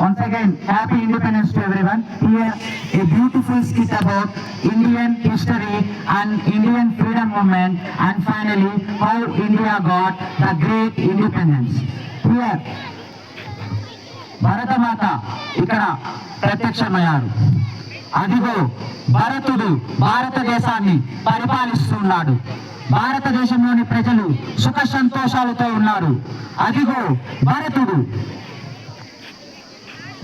Once again, happy independence to everyone. Here, a beautiful skit about Indian history and Indian freedom movement, and finally, how India got the great independence. Here, Bharatmata ఇక్కడ ప్రత్యక్షమయ్యారు. అదిగో భరతుడు భారతదేశాన్ని పరిపాలిస్తున్నాడు. భారతదేశంలోని ప్రజలు సుఖ సంతోషాలతో ఉన్నారు. అదిగో భరతుడు.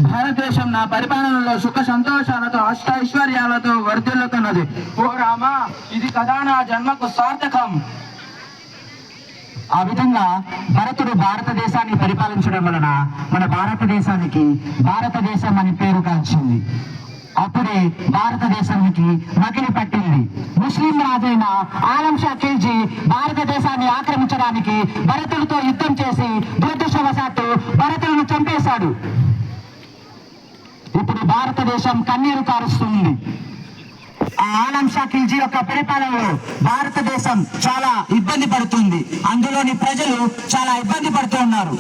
భారతదేశం నా పరిపాలనలో సుఖ సంతోషాలతో అష్టైశ్వర్యాలతో వర్ధిల్లుతున్నది. ఓ రామా, ఇది కదా నా జన్మకు సార్థకం. ఆ విధంగా భరతుడు భారతదేశాన్ని పరిపాలించడం వలన మన భారతదేశానికి భారతదేశం అని పేరు కాల్చింది. అప్పుడే భారతదేశానికి మకిలి పట్టింది. ముస్లిం రాజైన ఆలం షా ఖిల్జీ భారతదేశాన్ని ఆక్రమించడానికి భరతుడితో యుద్ధం చేసి దురదృష్టవశాత్తు భరతులను చంపేశాడు. ఇప్పుడు భారతదేశం కన్నీరు కారుస్తుంది. ఆ ఆలం షా ఖిల్జీ యొక్క పరిపాలనలో భారతదేశం చాలా ఇబ్బంది పడుతుంది. అందులోని ప్రజలు చాలా ఇబ్బంది పడుతూ ఉన్నారు.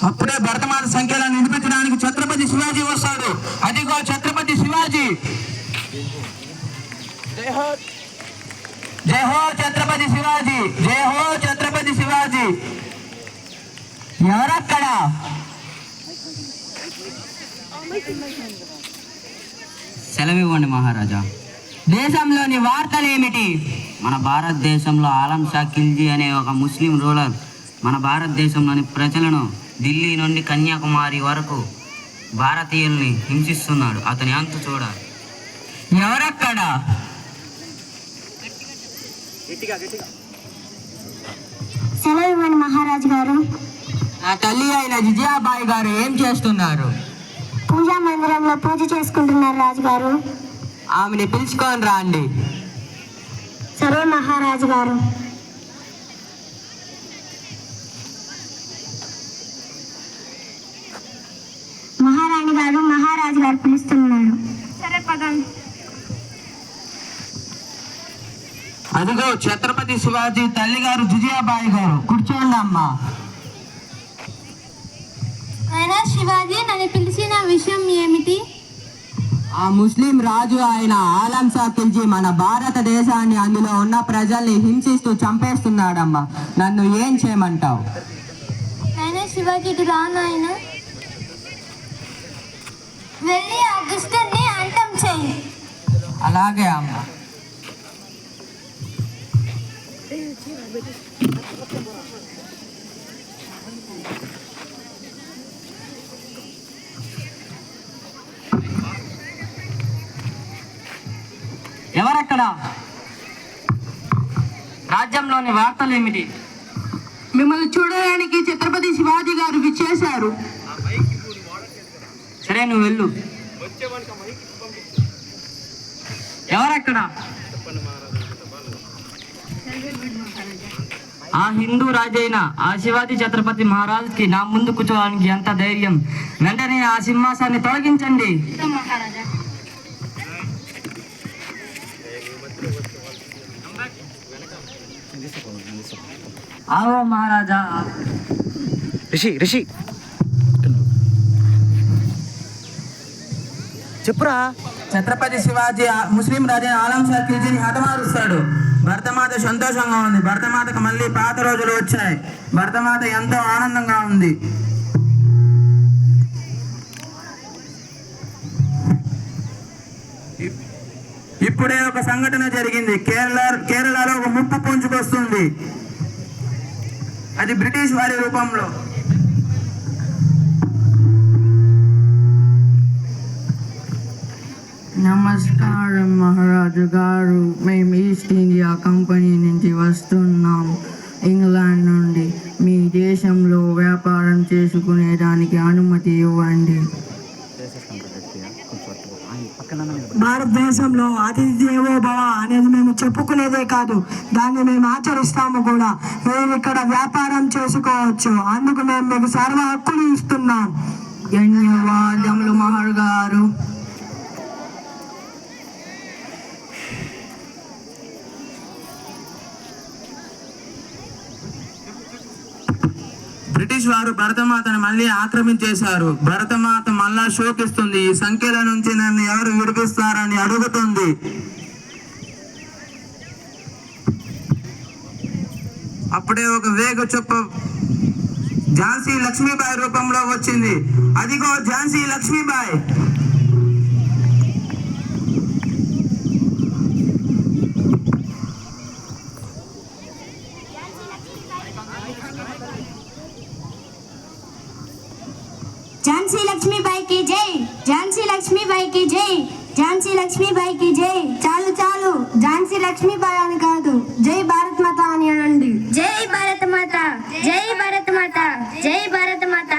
అప్పుడే భరతమాత సంఖ్యలను నిలిపించడానికి ఛత్రపతి శివాజీ వస్తాడు. అదిగో ఛత్రపతి శివాజీ. జై హో ఛత్రపతి శివాజీ, జై హో ఛత్రపతి శివాజీ. ఎవరక్కడ? సెలవివ్వండి మహారాజా. దేశంలోని వార్తలు ఏమిటి? మన భారతదేశంలో ఆలం షా ఖిల్జీ అనే ఒక ముస్లిం రూలర్ మన భారతదేశంలోని ప్రజలను ఢిల్లీ నుండి కన్యాకుమారి వరకు భారతీయుల్ని హింసిస్తున్నాడు. అతని అంతు చూడాలి. ఎవరక్కడ? సెలవు మహారాజు గారు. నా తల్లి అయిన జిజియాబాయి గారు ఏం చేస్తున్నారు? పూజా మందిరంలో పూజ చేసుకుంటున్నారు రాజుగారు. ఆమెని పిలుచుకొని రండి. సరే మహారాజు గారు. మహారాణి గారు మహారాజు గారు పిలుస్తున్నారు. సరే పదండి. అదిగో ఛత్రపతి శివాజీ తల్లి గారు జిజియాబాయి గారు. కూర్చోండి అమ్మా. అయినా శివాజీ నన్ను పిలిచిన విషయం ఏమిటి? ఆ ముస్లిం రాజు అయిన ఆలం షా ఖిల్జీ మన భారతదేశాన్ని, అందులో ఉన్న ప్రజల్ని హింసిస్తూ చంపేస్తున్నాడమ్మా. నన్ను ఏం చేయమంటావు? అయినా శివాజీ రానాయన వెళ్ళి ఆ దుష్టుని అంతం చెయ్యి. అలాగే అమ్మా. ఎవరక్కడ? రాజ్యంలోని వార్తలు ఏమిటి? మిమ్మల్ని చూడడానికి ఛత్రపతి శివాజీ గారు విచ్చేశారు. సరే, నువ్వు వెళ్ళు. ఎవరక్కడ? ఆ హిందూ రాజైన ఆ శివాజీ ఛత్రపతి మహారాజుకి నా ముందు కూర్చోడానికి ఎంత ధైర్యం! వెంటనే ఆ సింహాసాన్ని తొలగించండి. ఆవో మహారాజా. రిషి చెప్పురా. ఛత్రపతి శివాజీ ముస్లిం రాజైన ఆలం షా ఖిల్జీని హతమారుస్తాడు. భరతమాత సంతోషంగా ఉంది. భరతమాతకు మళ్ళీ పాత రోజులు వచ్చాయి. భరతమాత ఎంతో ఆనందంగా ఉంది. ఇప్పుడే ఒక సంఘటన జరిగింది. కేరళలో ఒక ముప్పు పొంచుకొస్తుంది. అది బ్రిటిష్ వారి రూపంలో. నమస్కారం మహారాజు గారు. మేము ఈస్ట్ ఇండియా కంపెనీ నుంచి వస్తున్నాం, ఇంగ్లాండ్ నుండి. మీ దేశంలో వ్యాపారం చేసుకునేదానికి అనుమతి ఇవ్వండి. భారతదేశంలో అతిథి దేవో భవ అనేది మేము చెప్పుకునేదే కాదు, దాన్ని మేము ఆచరిస్తాము కూడా. మీరు ఇక్కడ వ్యాపారం చేసుకోవచ్చు. అందుకు మేము మీకు సర్వ హక్కులు ఇస్తున్నాం. ధన్యవాదములు మహర్ గారు. బ్రిటిష్ వారు భరతమాతను మళ్ళీ ఆక్రమించేశారు. భరతమాత మళ్ళా శోకిస్తుంది. ఈ సంఖ్యల నుంచి నన్ను ఎవరు విడిపిస్తారని అడుగుతుంది. అప్పుడే ఒక వేగ చొప్ప ఝాన్సీ లక్ష్మీబాయి రూపంలో వచ్చింది. అదిగో ఝాన్సీ లక్ష్మీబాయి. ఝాన్సీ లక్ష్మీబాయి की जय, ఝాన్సీ లక్ష్మీబాయి की जय, ఝాన్సీ లక్ష్మీబాయి की जय. చాలు చాలు, ఝాన్సీ లక్ష్మీబాయి అని కాదు, జై భారత్ మాత అని అనండి. జై భారత మాత, జై భారత మాత, జై భారత మాత.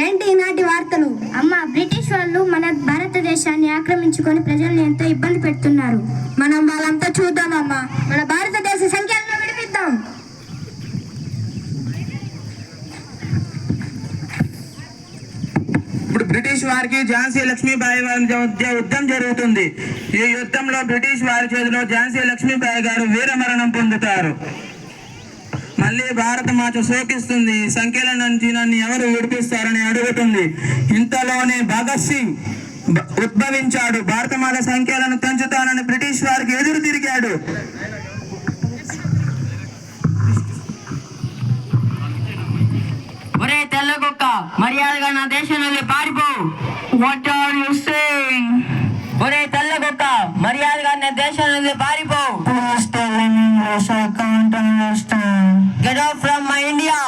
ఏంటి ఈనాటి వార్తలు? అమ్మ, బ్రిటిష్ వాళ్ళు మన భారతదేశాన్ని ఆక్రమించుకొని ప్రజల్ని ఎంతో ఇబ్బంది పెడుతున్నారు. మనం వాళ్ళంతా చూద్దామమ్మా. మన భారతదేశ సంఖ్యలను విడిపిద్దాం. ఇప్పుడు బ్రిటిష్ వారికి ఝాన్సీ లక్ష్మీబాయి మధ్య యుద్ధం జరుగుతుంది. ఈ యుద్ధంలో బ్రిటిష్ వారి చేతిలో ఝాన్సీ లక్ష్మీబాయి గారు వీరమరణం పొందుతారు. మళ్ళీ భారత మాత శోకిస్తుంది. ఈ సంఖ్యల నుంచి నన్ను ఎవరు విడిపిస్తారని అడుగుతుంది. ఇంతలోనే భగత్ సింగ్ ఉద్భవించాడు. భారత మాత సంఖ్యలను పెంచుతానని బ్రిటిష్ వారికి ఎదురు తిరిగాడు. ఒరే తెల్లగొక్క, మర్యాదగా నా దేశం నుండి పారిపో. What are you saying? ఒరే తెల్లగొక్క, మర్యాదగా నా దేశం నుండి పారిపో. Please tell in English, I can't understand. Get out from my India.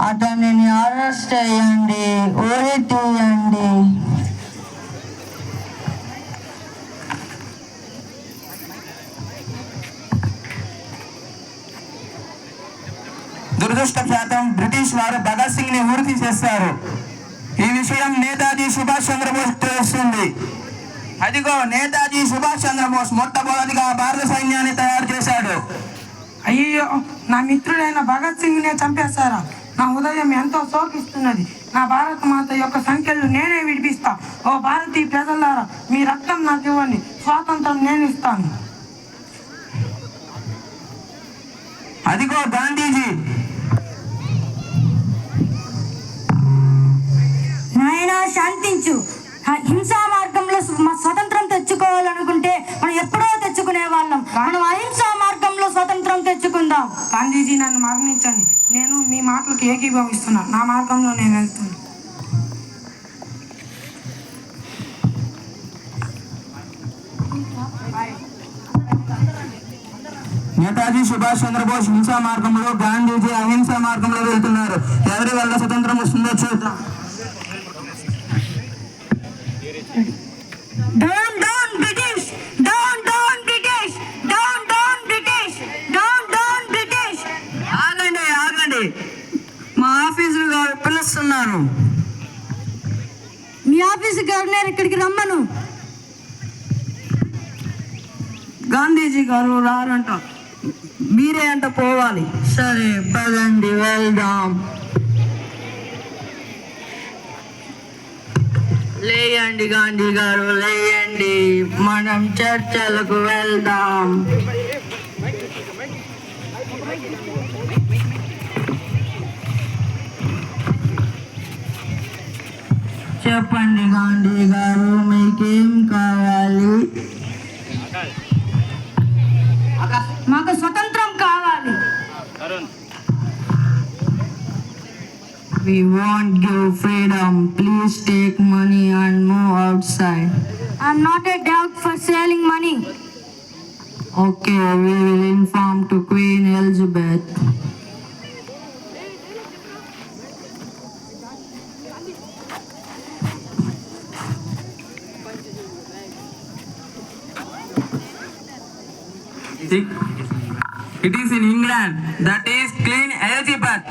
అతనిని అరెస్ట్ చేయండి, ఉరి తీయండి. దురదృష్టవశాతం బ్రిటిష్ వారు భగత్ సింగ్ ని ఉరి తీసేస్తారు. ఈ విషయం నేతాజీ సుభాష్ చంద్రబోస్ తెలుస్తుంది. అదిగో నేతాజీ సుభాష్ చంద్రబోస్ మొట్టమొదటిగా భారత సైన్యాన్ని తయారు చేశాడు. అయ్యో, నా మిత్రుడైన భగత్ సింగ్ నే చంపేశారా? నా ఉదయం ఎంతో శోకిస్తున్నది. నా భారత మాత యొక్క సంఖ్యలు నేనే విడిపిస్తా. ఓ భారతీయ ప్రజలారా, మీ రక్తం నాకు ఇవ్వండి, స్వాతంత్రం నేను ఇస్తాను. అదిగో గాంధీజీ. నాయనా, శాంతించు. హింసా మార్గంలో స్వతంత్రం తెచ్చుకోవాలనుకుంటే మనం ఎప్పుడో తెచ్చుకునే వాళ్ళం. మనం అహింసా మార్గంలో స్వతంత్రం తెచ్చుకుందాం. గాంధీజీ, నన్ను మరణించండి. నేను మీ మాటలకు ఏకీభవిస్తున్నా. నా మార్గంలో నేను వెళ్తున్నా. నేతాజీ సుభాష్ చంద్రబోస్ హింసా మార్గంలో, గాంధీజీ అహింసా మార్గంలో వెళ్తున్నారు. ఎవరి వల్ల స్వతంత్రం వస్తుందో చూద్దాం. Down down British, down down British, down down British, down down British. ఆగండి, ఆగండి, మా ఆఫీసర్ గారు పిలుస్తున్నారు. మీ ఆఫీసు గవర్నర్ ఇక్కడికి రమ్మను. గాంధీజీ గారు రారంట, మీరే అంట పోవాలి. సరే పదండి, వెళ్దాం. లేయండి గాంధీ గారు, లేయండి, మనం చర్చలకు వెళ్దాం. చెప్పండి గాంధీ గారు, మీకేం కావాలి? మాకు స్వతంత్రం కావాలి. We won't give freedom. Please take money and move outside. I'm not a dog for selling money. Okay, we will inform to Queen Elizabeth. It is in England. That is Queen Elizabeth.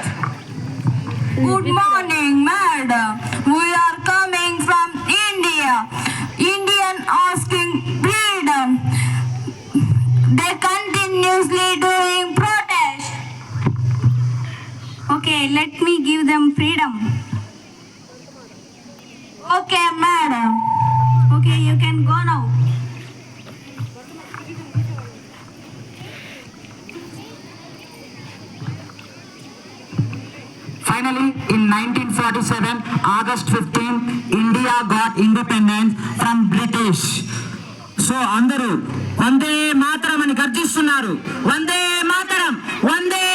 Good morning, madam. We are coming from India. Indian asking freedom. They continuously doing protest. Okay, let me give them freedom. Okay, madam. Okay, you can go now. Finally, in 1947, August 15, India got independence from British. So అందరూ వందే మాతరం అని గర్జిస్తున్నారు. వందే మాతరం, వందే